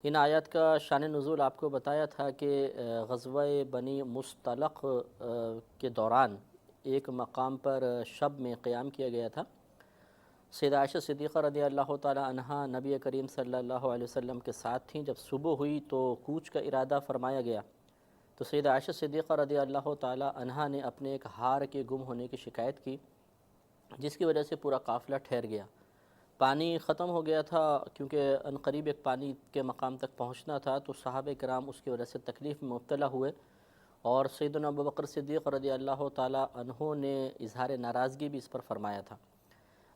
ان آیات کا شان نزول آپ کو بتایا تھا کہ غزوہ بنی مصطلق کے دوران ایک مقام پر شب میں قیام کیا گیا تھا۔ سیدہ عائشہ صدیقہ رضی اللہ تعالی عنہا نبی کریم صلی اللہ علیہ وسلم کے ساتھ تھیں۔ جب صبح ہوئی تو کوچ کا ارادہ فرمایا گیا، تو سیدہ عائشہ صدیقہ رضی اللہ تعالی عنہا نے اپنے ایک ہار کے گم ہونے کی شکایت کی، جس کی وجہ سے پورا قافلہ ٹھہر گیا۔ پانی ختم ہو گیا تھا، کیونکہ عنقریب ایک پانی کے مقام تک پہنچنا تھا، تو صحابہ کرام اس کی وجہ سے تکلیف میں مبتلا ہوئے، اور سیدنا ابوبکر صدیق رضی اللہ تعالی عنہ نے اظہار ناراضگی بھی اس پر فرمایا تھا۔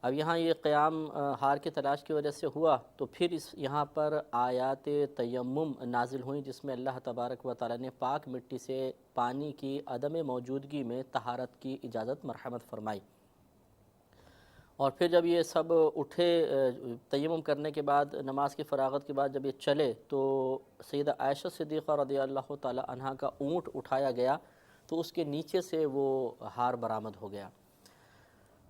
اب یہاں یہ قیام ہار کی تلاش کی وجہ سے ہوا، تو پھر یہاں پر آیات تیمم نازل ہوئیں، جس میں اللہ تبارک و تعالی نے پاک مٹی سے پانی کی عدم موجودگی میں طہارت کی اجازت مرحمت فرمائی۔ اور پھر جب یہ سب اٹھے تیمم کرنے کے بعد، نماز کی فراغت کے بعد جب یہ چلے، تو سیدہ عائشہ صدیقہ رضی اللہ تعالی عنہا کا اونٹ اٹھایا گیا، تو اس کے نیچے سے وہ ہار برآمد ہو گیا۔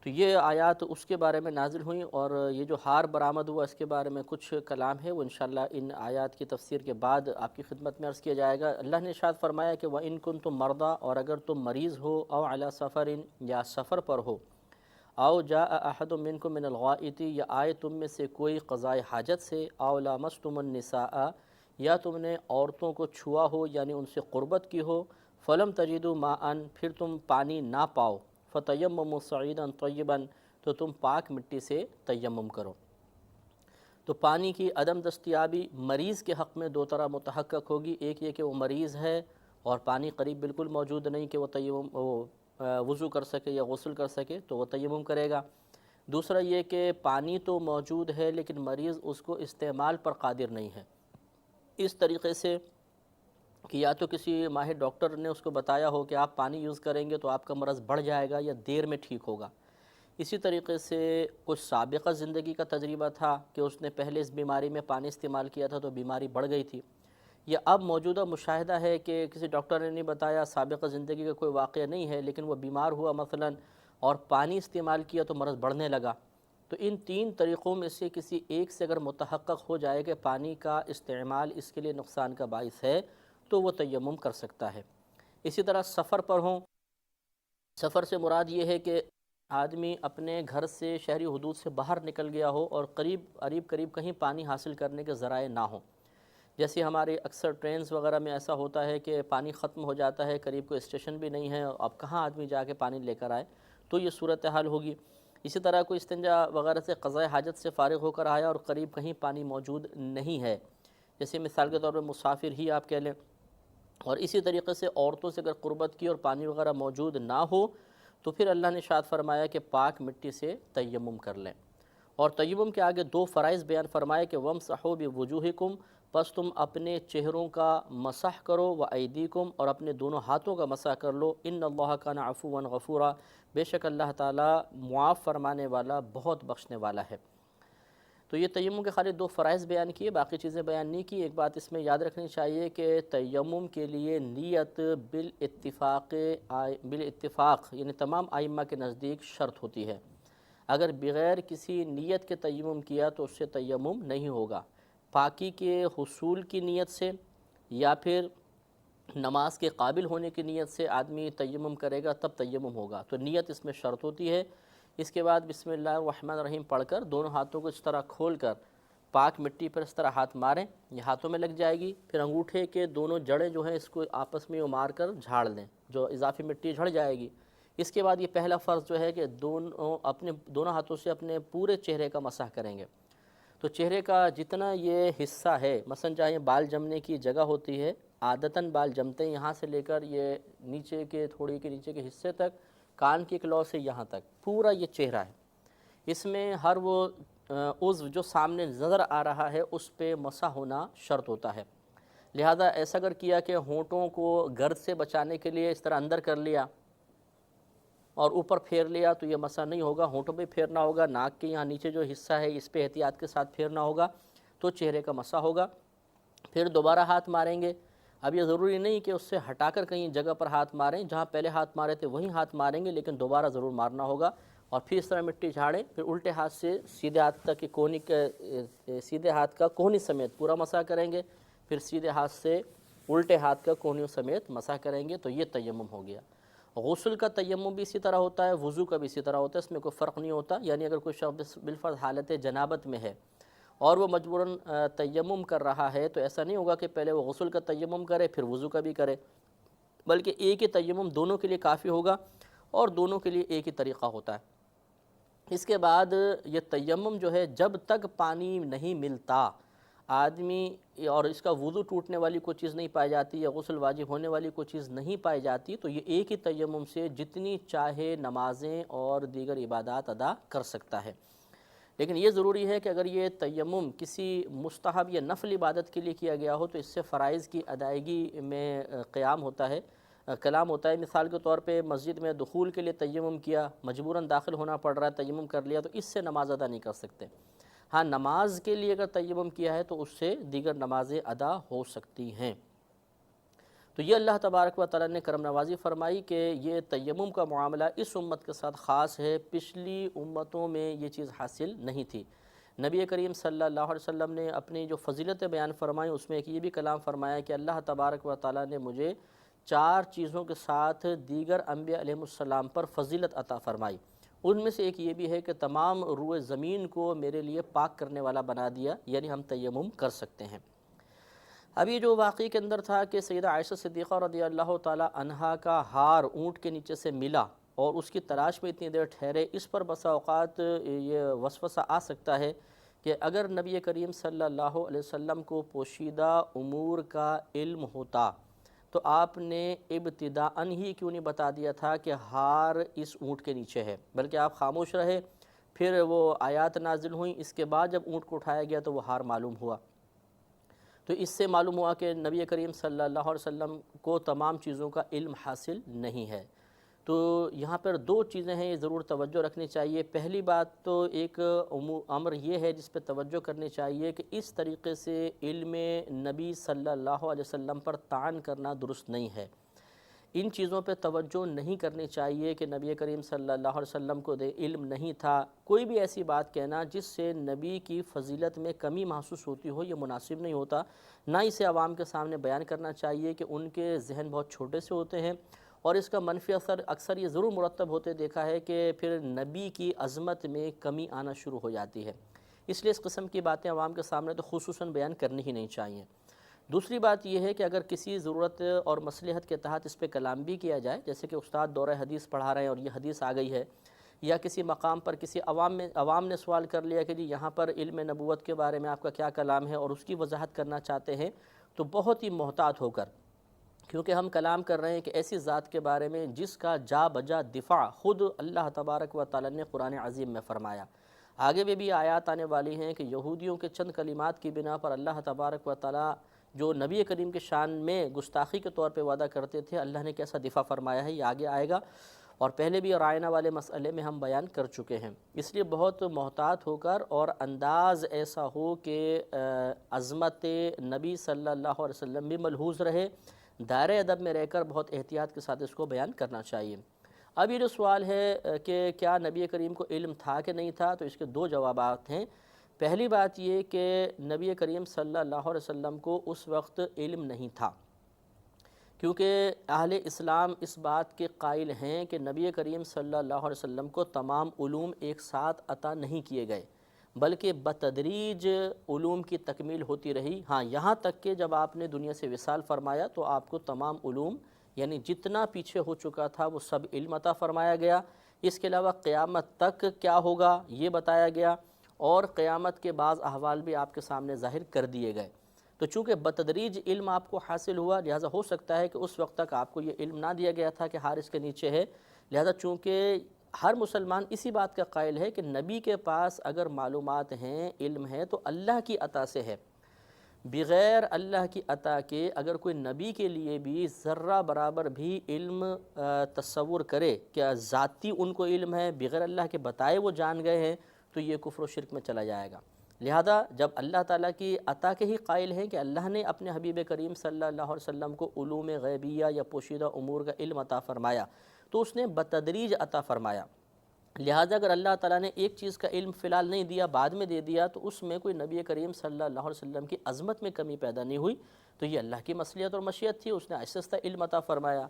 تو یہ آیات اس کے بارے میں نازل ہوئیں، اور یہ جو ہار برآمد ہوا اس کے بارے میں کچھ کلام ہے، وہ انشاءاللہ ان آیات کی تفسیر کے بعد آپ کی خدمت میں عرض کیا جائے گا۔ اللہ نے ارشاد فرمایا کہ وَإِن كُنتُم مَرْضَىٰ، اور اگر تم مریض ہو، او علی سفر، یا سفر پر ہو، او جاء احد منکم من الغائط، یا آئے تم میں سے کوئی قضائے حاجت سے، او لامستم النساء، یا تم نے عورتوں کو چھوا ہو یعنی ان سے قربت کی ہو، فلم تجدوا ماء، پھر تم پانی نہ پاؤ، فتیمموا صعیدا طیبا، تو تم پاک مٹی سے تیمم کرو۔ تو پانی کی عدم دستیابی مریض کے حق میں دو طرح متحقق ہوگی، ایک یہ کہ وہ مریض ہے اور پانی قریب بالکل موجود نہیں کہ وہ وضو کر سکے یا غسل کر سکے، تو وہ تیمم کرے گا۔ دوسرا یہ کہ پانی تو موجود ہے لیکن مریض اس کو استعمال پر قادر نہیں ہے، اس طریقے سے کہ یا تو کسی ماہر ڈاکٹر نے اس کو بتایا ہو کہ آپ پانی یوز کریں گے تو آپ کا مرض بڑھ جائے گا یا دیر میں ٹھیک ہوگا۔ اسی طریقے سے کچھ سابقہ زندگی کا تجربہ تھا کہ اس نے پہلے اس بیماری میں پانی استعمال کیا تھا تو بیماری بڑھ گئی تھی، یا اب موجودہ مشاہدہ ہے کہ کسی ڈاکٹر نے نہیں بتایا، سابقہ زندگی کا کوئی واقعہ نہیں ہے، لیکن وہ بیمار ہوا مثلا اور پانی استعمال کیا تو مرض بڑھنے لگا۔ تو ان تین طریقوں میں سے کسی ایک سے اگر متحقق ہو جائے کہ پانی کا استعمال اس کے لیے نقصان کا باعث ہے، تو وہ تیمم کر سکتا ہے۔ اسی طرح سفر پر ہوں، سفر سے مراد یہ ہے کہ آدمی اپنے گھر سے شہری حدود سے باہر نکل گیا ہو اور قریب کہیں پانی حاصل کرنے کے ذرائع نہ ہوں، جیسے ہمارے اکثر ٹرینز وغیرہ میں ایسا ہوتا ہے کہ پانی ختم ہو جاتا ہے، قریب کوئی اسٹیشن بھی نہیں ہے، اب کہاں آدمی جا کے پانی لے کر آئے، تو یہ صورتحال ہوگی۔ اسی طرح کوئی استنجا وغیرہ سے قضاء حاجت سے فارغ ہو کر آیا اور قریب کہیں پانی موجود نہیں ہے، جیسے مثال کے طور پر مسافر ہی آپ کہہ لیں۔ اور اسی طریقے سے عورتوں سے اگر قربت کی اور پانی وغیرہ موجود نہ ہو، تو پھر اللہ نے ارشاد فرمایا کہ پاک مٹی سے تیمم کر لیں۔ اور تیمم کے آگے دو فرائض بیان فرمائے کہ وَامْسَحُوا بِوُجُوهِكُمْ، پس تم اپنے چہروں کا مسح کرو، وَأَيْدِيكُمْ، اور اپنے دونوں ہاتھوں کا مسح کر لو، إِنَّ اللَّهَ كَانَ عَفُوًّا غَفُورًا، بے شک اللہ تعالیٰ معاف فرمانے والا، بہت بخشنے والا ہے۔ تو یہ تیمم کے خالی دو فرائض بیان کیے، باقی چیزیں بیان نہیں کی۔ ایک بات اس میں یاد رکھنی چاہیے کہ تیمم کے لیے نیت بالاتفاق یعنی تمام ائمہ کے نزدیک شرط ہوتی ہے۔ اگر بغیر کسی نیت کے تیمم کیا تو اس سے تیمم نہیں ہوگا۔ پاکی کے حصول کی نیت سے یا پھر نماز کے قابل ہونے کی نیت سے آدمی تیمم کرے گا تب تیمم ہوگا، تو نیت اس میں شرط ہوتی ہے۔ اس کے بعد بسم اللہ الرحمن الرحیم پڑھ کر دونوں ہاتھوں کو اس طرح کھول کر پاک مٹی پر اس طرح ہاتھ ماریں، یہ ہاتھوں میں لگ جائے گی، پھر انگوٹھے کے دونوں جڑیں جو ہیں اس کو آپس میں مار کر جھاڑ لیں، جو اضافی مٹی جھڑ جائے گی۔ اس کے بعد یہ پہلا فرض جو ہے کہ دونوں ہاتھوں سے اپنے پورے چہرے کا مسح کریں گے۔ تو چہرے کا جتنا یہ حصہ ہے، مثلا جہاں بال جمنے کی جگہ ہوتی ہے، عادتاً بال جمتے ہیں یہاں سے لے کر یہ نیچے کے تھوڑی کے نیچے کے حصے تک، کان کی کلو سے یہاں تک پورا یہ چہرہ ہے۔ اس میں ہر وہ عضو جو سامنے نظر آ رہا ہے اس پہ مسح ہونا شرط ہوتا ہے۔ لہذا ایسا اگر کیا کہ ہونٹوں کو گرد سے بچانے کے لیے اس طرح اندر کر لیا اور اوپر پھیر لیا تو یہ مسح نہیں ہوگا، ہونٹوں پہ پھیرنا ہوگا، ناک کے یہاں نیچے جو حصہ ہے اس پہ احتیاط کے ساتھ پھیرنا ہوگا تو چہرے کا مسح ہوگا۔ پھر دوبارہ ہاتھ ماریں گے۔ اب یہ ضروری نہیں کہ اس سے ہٹا کر کہیں جگہ پر ہاتھ ماریں، جہاں پہلے ہاتھ مارے تھے وہیں ہاتھ ماریں گے، لیکن دوبارہ ضرور مارنا ہوگا۔ اور پھر اس طرح مٹی جھاڑیں، پھر الٹے ہاتھ سے سیدھے ہاتھ تک کی کونی سیدھے ہاتھ کا کونی سمیت پورا مسح کریں گے، پھر سیدھے ہاتھ سے الٹے ہاتھ کا کونیوں سمیت مسح کریں گے، تو یہ تیمم ہو گیا۔ غسل کا تیمم بھی اسی طرح ہوتا ہے، وضو کا بھی اسی طرح ہوتا ہے، اس میں کوئی فرق نہیں ہوتا۔ یعنی اگر کوئی شخص بالفرض حالت جنابت میں ہے اور وہ مجبوراً تیمم کر رہا ہے، تو ایسا نہیں ہوگا کہ پہلے وہ غسل کا تیمم کرے پھر وضو کا بھی کرے، بلکہ ایک ہی تیمم دونوں کے لیے کافی ہوگا اور دونوں کے لیے ایک ہی طریقہ ہوتا ہے۔ اس کے بعد یہ تیمم جو ہے، جب تک پانی نہیں ملتا آدمی اور اس کا وضو ٹوٹنے والی کوئی چیز نہیں پائی جاتی یا غسل واجب ہونے والی کوئی چیز نہیں پائی جاتی، تو یہ ایک ہی تیمم سے جتنی چاہے نمازیں اور دیگر عبادات ادا کر سکتا ہے۔ لیکن یہ ضروری ہے کہ اگر یہ تیمم کسی مستحب یا نفل عبادت کے لیے کیا گیا ہو تو اس سے فرائض کی ادائیگی میں کلام ہوتا ہے۔ مثال کے طور پہ مسجد میں دخول کے لیے تیمم کیا، مجبوراً داخل ہونا پڑ رہا ہے، تیمم کر لیا، تو اس سے نماز ادا نہیں کر سکتے۔ ہاں، نماز کے لیے اگر تیمم کیا ہے تو اس سے دیگر نمازیں ادا ہو سکتی ہیں۔ تو یہ اللہ تبارک و تعالیٰ نے کرم نوازی فرمائی کہ یہ تیمم کا معاملہ اس امت کے ساتھ خاص ہے، پچھلی امتوں میں یہ چیز حاصل نہیں تھی۔ نبی کریم صلی اللہ علیہ وسلم نے اپنی جو فضیلت بیان فرمائی اس میں ایک یہ بھی کلام فرمایا کہ اللہ تبارک و تعالیٰ نے مجھے 4 چیزوں کے ساتھ دیگر انبیاء علیہ السلام پر فضیلت عطا فرمائی۔ ان میں سے ایک یہ بھی ہے کہ تمام روئے زمین کو میرے لیے پاک کرنے والا بنا دیا، یعنی ہم تیمم کر سکتے ہیں۔ اب یہ جو واقعے کے اندر تھا کہ سیدہ عائشہ صدیقہ رضی اللہ تعالی عنہا کا ہار اونٹ کے نیچے سے ملا اور اس کی تلاش میں اتنی دیر ٹھہرے، اس پر بسا اوقات یہ وسوسہ آ سکتا ہے کہ اگر نبی کریم صلی اللہ علیہ وسلم کو پوشیدہ امور کا علم ہوتا تو آپ نے ابتداءً ہی کیوں نہیں بتا دیا تھا کہ ہار اس اونٹ کے نیچے ہے، بلکہ آپ خاموش رہے، پھر وہ آیات نازل ہوئیں، اس کے بعد جب اونٹ کو اٹھایا گیا تو وہ ہار معلوم ہوا۔ تو اس سے معلوم ہوا کہ نبی کریم صلی اللہ علیہ وسلم کو تمام چیزوں کا علم حاصل نہیں ہے۔ تو یہاں پر 2 چیزیں ہیں، یہ ضرور توجہ رکھنی چاہیے۔ پہلی بات تو ایک امر یہ ہے جس پہ توجہ کرنی چاہیے کہ اس طریقے سے علم نبی صلی اللہ علیہ وسلم پر طعن کرنا درست نہیں ہے۔ ان چیزوں پہ توجہ نہیں کرنی چاہیے کہ نبی کریم صلی اللہ علیہ وسلم کو علم نہیں تھا۔ کوئی بھی ایسی بات کہنا جس سے نبی کی فضیلت میں کمی محسوس ہوتی ہو، یہ مناسب نہیں ہوتا، نہ اسے عوام کے سامنے بیان کرنا چاہیے کہ ان کے ذہن بہت چھوٹے سے ہوتے ہیں، اور اس کا منفی اثر اکثر یہ ضرور مرتب ہوتے دیکھا ہے کہ پھر نبی کی عظمت میں کمی آنا شروع ہو جاتی ہے۔ اس لیے اس قسم کی باتیں عوام کے سامنے تو خصوصاً بیان کرنی ہی نہیں چاہیے۔ دوسری بات یہ ہے کہ اگر کسی ضرورت اور مصلحت کے تحت اس پہ کلام بھی کیا جائے، جیسے کہ استاد دورہ حدیث پڑھا رہے ہیں اور یہ حدیث آ گئی ہے، یا کسی مقام پر کسی عوام نے سوال کر لیا کہ جی یہاں پر علم نبوت کے بارے میں آپ کا کیا کلام ہے اور اس کی وضاحت کرنا چاہتے ہیں، تو بہت ہی محتاط ہو کر، کیونکہ ہم کلام کر رہے ہیں کہ ایسی ذات کے بارے میں جس کا جا بجا دفاع خود اللہ تبارک و تعالی نے قرآن عظیم میں فرمایا۔ آگے بھی آیات آنے والی ہیں کہ یہودیوں کے چند کلمات کی بنا پر اللہ تبارک و تعالی جو نبی کریم کے شان میں گستاخی کے طور پہ وعدہ کرتے تھے، اللہ نے کیسا دفاع فرمایا ہے، یہ آگے آئے گا، اور پہلے بھی رائنا والے مسئلے میں ہم بیان کر چکے ہیں۔ اس لیے بہت محتاط ہو کر اور انداز ایسا ہو کہ عظمت نبی صلی اللہ علیہ وسلم بھی ملحوظ رہے، دائرہ ادب میں رہ کر بہت احتیاط کے ساتھ اس کو بیان کرنا چاہیے۔ اب یہ جو سوال ہے کہ کیا نبی کریم کو علم تھا کہ نہیں تھا، تو اس کے 2 جوابات ہیں۔ پہلی بات یہ کہ نبی کریم صلی اللہ علیہ وسلم کو اس وقت علم نہیں تھا، کیونکہ اہل اسلام اس بات کے قائل ہیں کہ نبی کریم صلی اللہ علیہ وسلم کو تمام علوم ایک ساتھ عطا نہیں کیے گئے، بلکہ بتدریج علوم کی تکمیل ہوتی رہی۔ ہاں، یہاں تک کہ جب آپ نے دنیا سے وصال فرمایا تو آپ کو تمام علوم، یعنی جتنا پیچھے ہو چکا تھا وہ سب علم عطا فرمایا گیا۔ اس کے علاوہ قیامت تک کیا ہوگا یہ بتایا گیا، اور قیامت کے بعض احوال بھی آپ کے سامنے ظاہر کر دیے گئے۔ تو چونکہ بتدریج علم آپ کو حاصل ہوا، لہذا ہو سکتا ہے کہ اس وقت تک آپ کو یہ علم نہ دیا گیا تھا کہ حارث کے نیچے ہے، لہذا چونکہ ہر مسلمان اسی بات کا قائل ہے کہ نبی کے پاس اگر معلومات ہیں، علم ہے، تو اللہ کی عطا سے ہے۔ بغیر اللہ کی عطا کے اگر کوئی نبی کے لیے بھی ذرہ برابر بھی علم تصور کرے کہ ذاتی ان کو علم ہے، بغیر اللہ کے بتائے وہ جان گئے ہیں، تو یہ کفر و شرک میں چلا جائے گا۔ لہذا جب اللہ تعالیٰ کی عطا کے ہی قائل ہیں کہ اللہ نے اپنے حبیب کریم صلی اللہ علیہ وسلم کو علوم غیبیہ یا پوشیدہ امور کا علم عطا فرمایا، تو اس نے بتدریج عطا فرمایا۔ لہٰذا اگر اللہ تعالیٰ نے ایک چیز کا علم فی الحال نہیں دیا، بعد میں دے دیا، تو اس میں کوئی نبی کریم صلی اللہ علیہ وسلم کی عظمت میں کمی پیدا نہیں ہوئی، تو یہ اللہ کی مصلحت اور مشیت تھی، اس نے آہستہ آہستہ علم عطا فرمایا۔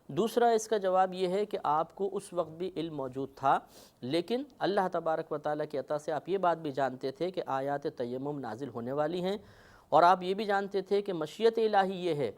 دوسرا اس کا جواب یہ ہے کہ آپ کو اس وقت بھی علم موجود تھا، لیکن اللہ تبارک و تعالیٰ کی عطا سے آپ یہ بات بھی جانتے تھے کہ آیات تیمم نازل ہونے والی ہیں، اور آپ یہ بھی جانتے تھے کہ مشیت الہی یہ ہے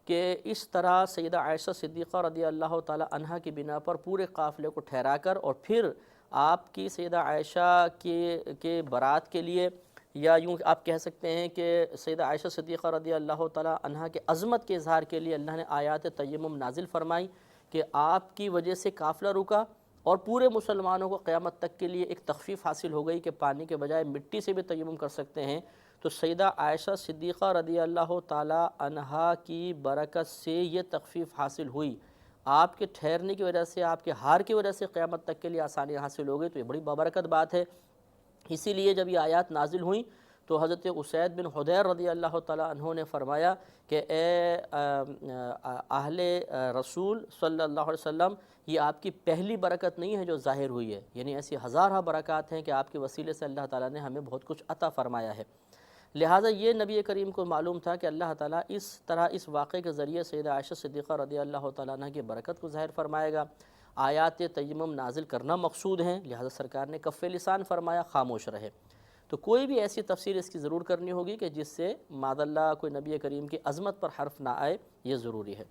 کہ اس طرح سیدہ عائشہ صدیقہ رضی اللہ تعالی عنہ کی بنا پر پورے قافلے کو ٹھہرا کر، اور پھر آپ کی سیدہ عائشہ کے برات کے لیے، یا یوں آپ کہہ سکتے ہیں کہ سیدہ عائشہ صدیقہ رضی اللہ تعالی عنہ کے عظمت کے اظہار کے لیے اللہ نے آیات تیمم نازل فرمائی کہ آپ کی وجہ سے قافلہ رکا، اور پورے مسلمانوں کو قیامت تک کے لیے ایک تخفیف حاصل ہو گئی کہ پانی کے بجائے مٹی سے بھی تیمم کر سکتے ہیں۔ تو سیدہ عائشہ صدیقہ رضی اللہ تعالی عنہا کی برکت سے یہ تخفیف حاصل ہوئی، آپ کے ٹھہرنے کی وجہ سے، آپ کے ہار کی وجہ سے قیامت تک کے لیے آسانی حاصل ہو گئی، تو یہ بڑی بابرکت بات ہے۔ اسی لیے جب یہ آیات نازل ہوئیں تو حضرت اسید بن حضیر رضی اللہ تعالیٰ عنہ نے فرمایا کہ اے اہل رسول صلی اللہ علیہ وسلم، یہ آپ کی پہلی برکت نہیں ہے جو ظاہر ہوئی ہے، یعنی ایسی ہزارہ برکات ہیں کہ آپ کے وسیلے سے اللہ تعالیٰ نے ہمیں بہت کچھ عطا فرمایا ہے۔ لہٰذا یہ نبی کریم کو معلوم تھا کہ اللہ تعالیٰ اس طرح اس واقعے کے ذریعے سیدہ عائشہ صدیقہ رضی اللہ تعالیٰ عنہ کی برکت کو ظاہر فرمائے گا۔ آیات تیمم نازل کرنا مقصود ہیں، لہٰذا سرکار نے کف لسان فرمایا، خاموش رہے۔ تو کوئی بھی ایسی تفسیر اس کی ضرور کرنی ہوگی کہ جس سے معاذ اللہ کوئی نبی کریم کی عظمت پر حرف نہ آئے، یہ ضروری ہے۔